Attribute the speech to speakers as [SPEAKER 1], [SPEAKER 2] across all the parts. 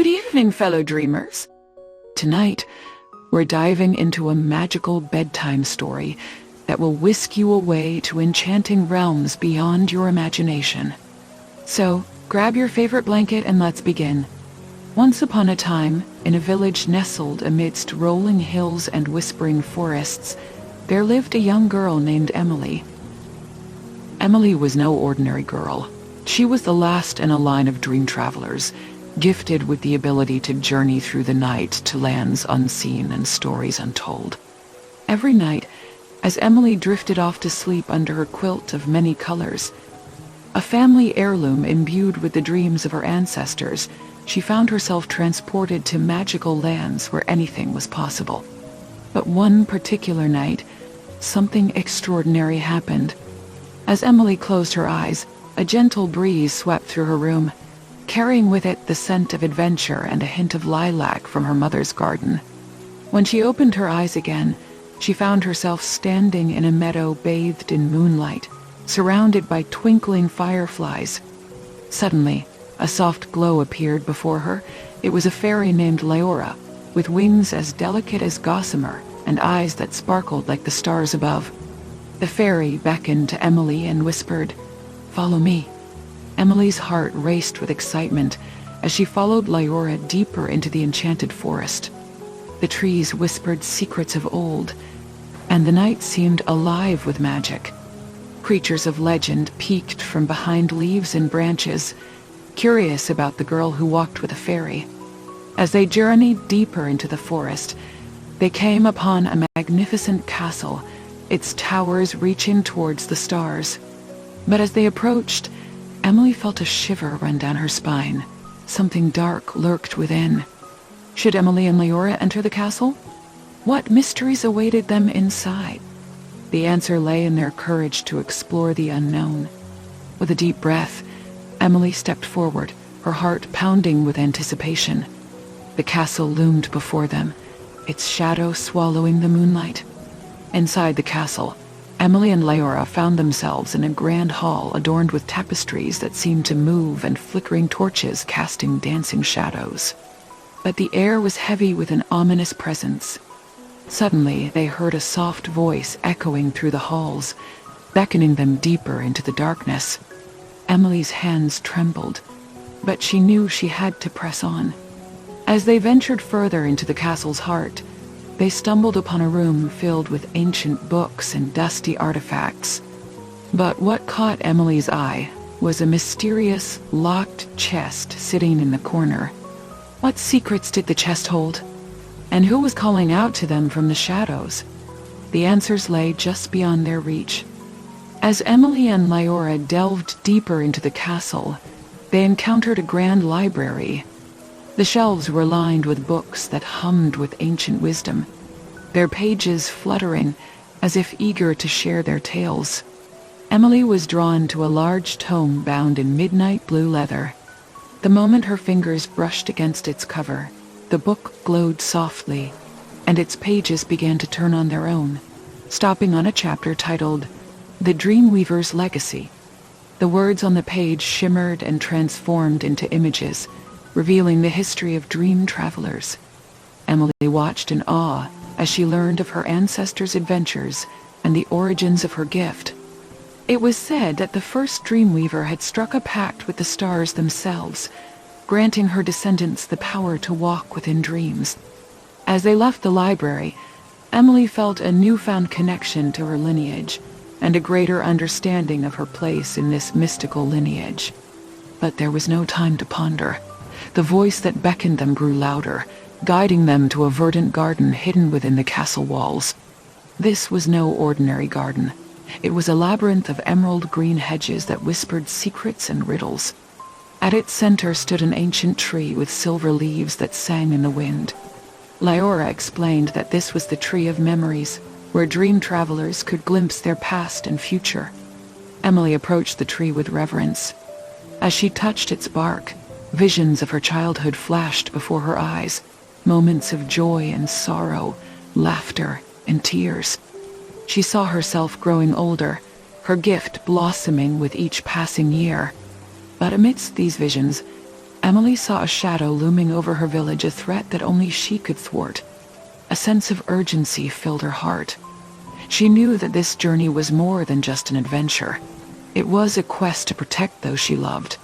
[SPEAKER 1] Good evening, fellow dreamers. Tonight, we're diving into a magical bedtime story that will whisk you away to enchanting realms beyond your imagination. So, grab your favorite blanket and let's begin. Once upon a time, in a village nestled amidst rolling hills and whispering forests, there lived a young girl named Emily. Emily was no ordinary girl. She was the last in a line of dream travelers, gifted with the ability to journey through the night to lands unseen and stories untold. Every night, as Emily drifted off to sleep under her quilt of many colors, a family heirloom imbued with the dreams of her ancestors, she found herself transported to magical lands where anything was possible. But one particular night, something extraordinary happened. As Emily closed her eyes, a gentle breeze swept through her room, carrying with it the scent of adventure and a hint of lilac from her mother's garden. When she opened her eyes again, she found herself standing in a meadow bathed in moonlight, surrounded by twinkling fireflies. Suddenly, a soft glow appeared before her. It was a fairy named Leora, with wings as delicate as gossamer and eyes that sparkled like the stars above. The fairy beckoned to Emily and whispered, "Follow me." Emily's heart raced with excitement as she followed Leora deeper into the enchanted forest. The trees whispered secrets of old, and the night seemed alive with magic. Creatures of legend peeked from behind leaves and branches, curious about the girl who walked with a fairy. As they journeyed deeper into the forest, they came upon a magnificent castle, its towers reaching towards the stars. But as they approached, Emily felt a shiver run down her spine. Something dark lurked within. Should Emily and Leora enter the castle? What mysteries awaited them inside? The answer lay in their courage to explore the unknown. With a deep breath, Emily stepped forward, her heart pounding with anticipation. The castle loomed before them, its shadow swallowing the moonlight. Inside the castle, Emily and Leora found themselves in a grand hall adorned with tapestries that seemed to move and flickering torches casting dancing shadows. But the air was heavy with an ominous presence. Suddenly, they heard a soft voice echoing through the halls, beckoning them deeper into the darkness. Emily's hands trembled, but she knew she had to press on. As they ventured further into the castle's heart, they stumbled upon a room filled with ancient books and dusty artifacts. But what caught Emily's eye was a mysterious, locked chest sitting in the corner. What secrets did the chest hold? And who was calling out to them from the shadows? The answers lay just beyond their reach. As Emily and Leora delved deeper into the castle, they encountered a grand library. The shelves were lined with books that hummed with ancient wisdom, their pages fluttering as if eager to share their tales. Emily was drawn to a large tome bound in midnight blue leather. The moment her fingers brushed against its cover, the book glowed softly, and its pages began to turn on their own, stopping on a chapter titled "The Dreamweaver's Legacy." The words on the page shimmered and transformed into images, revealing the history of dream travelers. Emily watched in awe as she learned of her ancestors' adventures and the origins of her gift. It was said that the first Dreamweaver had struck a pact with the stars themselves, granting her descendants the power to walk within dreams. As they left the library, Emily felt a newfound connection to her lineage and a greater understanding of her place in this mystical lineage. But there was no time to ponder. The voice that beckoned them grew louder, guiding them to a verdant garden hidden within the castle walls. This was no ordinary garden. It was a labyrinth of emerald green hedges that whispered secrets and riddles. At its center stood an ancient tree with silver leaves that sang in the wind. Leora explained that this was the tree of memories, where dream travelers could glimpse their past and future. Emily approached the tree with reverence. As she touched its bark, visions of her childhood flashed before her eyes, moments of joy and sorrow, laughter and tears. She saw herself growing older, her gift blossoming with each passing year. But amidst these visions, Emily saw a shadow looming over her village, a threat that only she could thwart. A sense of urgency filled her heart. She knew that this journey was more than just an adventure. It was a quest to protect those she loved.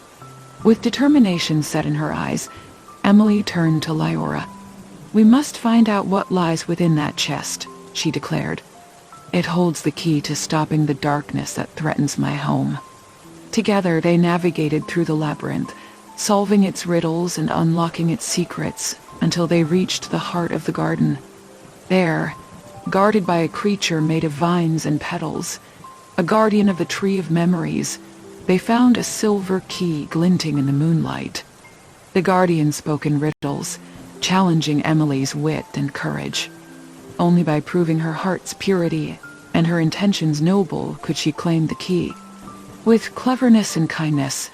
[SPEAKER 1] With determination set in her eyes, Emily turned to Lyora. "We must find out what lies within that chest," she declared. "It holds the key to stopping the darkness that threatens my home." Together they navigated through the labyrinth, solving its riddles and unlocking its secrets until they reached the heart of the garden. There, guarded by a creature made of vines and petals, a guardian of the tree of memories, they found a silver key glinting in the moonlight. The guardian spoke in riddles, challenging Emily's wit and courage. Only by proving her heart's purity and her intentions noble could she claim the key. With cleverness and kindness,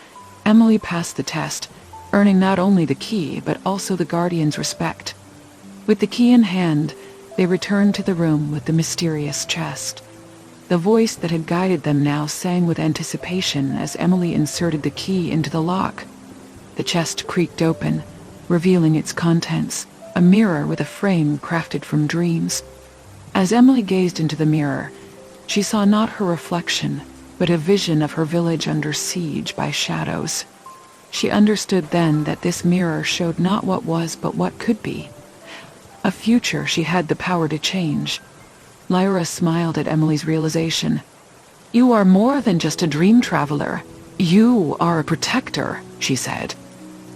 [SPEAKER 1] Emily passed the test, earning not only the key but also the guardian's respect. With the key in hand, they returned to the room with the mysterious chest. The voice that had guided them now sang with anticipation as Emily inserted the key into the lock. The chest creaked open, revealing its contents, a mirror with a frame crafted from dreams. As Emily gazed into the mirror, she saw not her reflection, but a vision of her village under siege by shadows. She understood then that this mirror showed not what was, but what could be. A future she had the power to change. Lyra smiled at Emily's realization. "You are more than just a dream traveler. You are a protector," she said.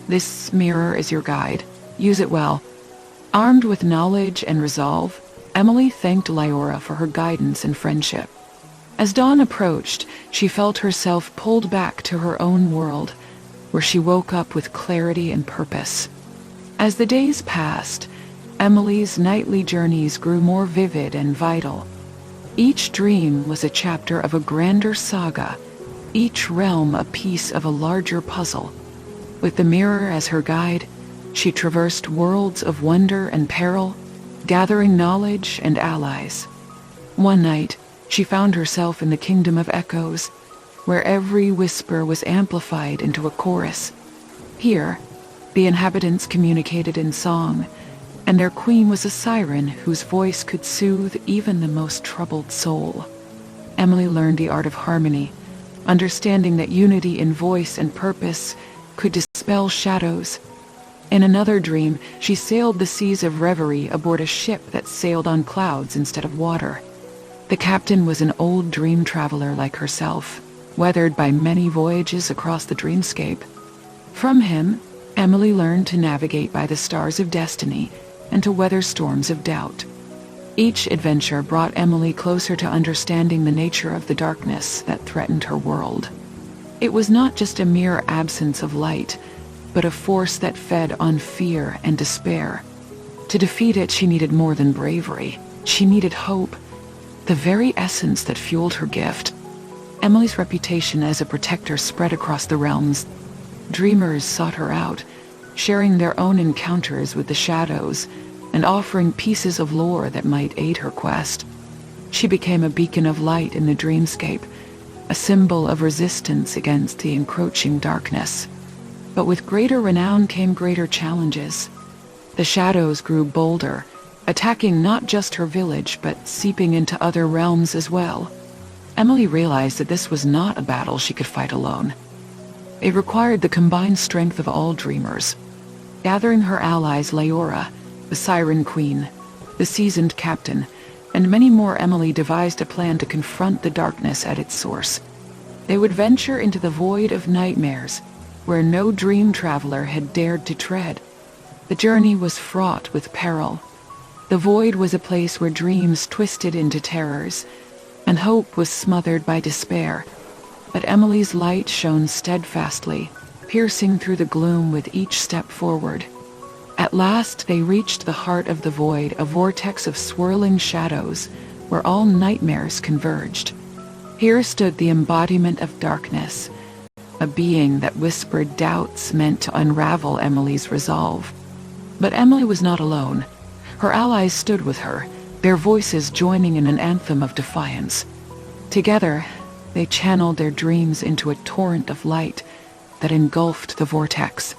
[SPEAKER 1] "This mirror is your guide. Use it well." Armed with knowledge and resolve, Emily thanked Lyra for her guidance and friendship. As dawn approached, she felt herself pulled back to her own world, where she woke up with clarity and purpose. As the days passed, Emily's nightly journeys grew more vivid and vital. Each dream was a chapter of a grander saga, each realm a piece of a larger puzzle. With the mirror as her guide, she traversed worlds of wonder and peril, gathering knowledge and allies. One night, she found herself in the kingdom of echoes, where every whisper was amplified into a chorus. Here, the inhabitants communicated in song, and their queen was a siren whose voice could soothe even the most troubled soul. Emily learned the art of harmony, understanding that unity in voice and purpose could dispel shadows. In another dream, she sailed the seas of reverie aboard a ship that sailed on clouds instead of water. The captain was an old dream traveler like herself, weathered by many voyages across the dreamscape. From him, Emily learned to navigate by the stars of destiny and to weather storms of doubt. Each adventure brought Emily closer to understanding the nature of the darkness that threatened her world. It was not just a mere absence of light, but a force that fed on fear and despair. To defeat it, she needed more than bravery. She needed hope, the very essence that fueled her gift. Emily's reputation as a protector spread across the realms. Dreamers sought her out, sharing their own encounters with the shadows and offering pieces of lore that might aid her quest. She became a beacon of light in the dreamscape, a symbol of resistance against the encroaching darkness. But with greater renown came greater challenges. The shadows grew bolder, attacking not just her village, but seeping into other realms as well. Emily realized that this was not a battle she could fight alone. It required the combined strength of all dreamers. Gathering her allies Lyora, the Siren Queen, the seasoned captain, and many more, Emily devised a plan to confront the darkness at its source. They would venture into the void of nightmares, where no dream traveler had dared to tread. The journey was fraught with peril. The void was a place where dreams twisted into terrors, and hope was smothered by despair. But Emily's light shone steadfastly, piercing through the gloom with each step forward. At last they reached the heart of the void, a vortex of swirling shadows, where all nightmares converged. Here stood the embodiment of darkness, a being that whispered doubts meant to unravel Emily's resolve. But Emily was not alone. Her allies stood with her, their voices joining in an anthem of defiance. Together, they channeled their dreams into a torrent of light that engulfed the vortex.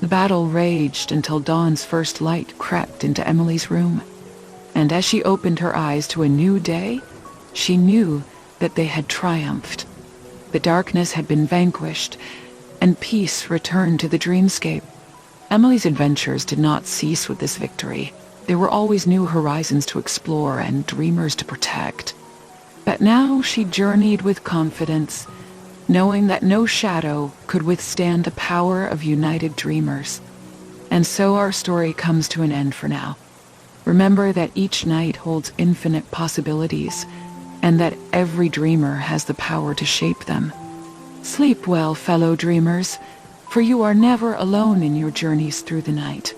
[SPEAKER 1] The battle raged until dawn's first light crept into Emily's room. And as she opened her eyes to a new day, she knew that they had triumphed. The darkness had been vanquished, and peace returned to the dreamscape. Emily's adventures did not cease with this victory. There were always new horizons to explore and dreamers to protect. But now she journeyed with confidence, knowing that no shadow could withstand the power of united dreamers. And so our story comes to an end for now. Remember that each night holds infinite possibilities, and that every dreamer has the power to shape them. Sleep well, fellow dreamers, for you are never alone in your journeys through the night.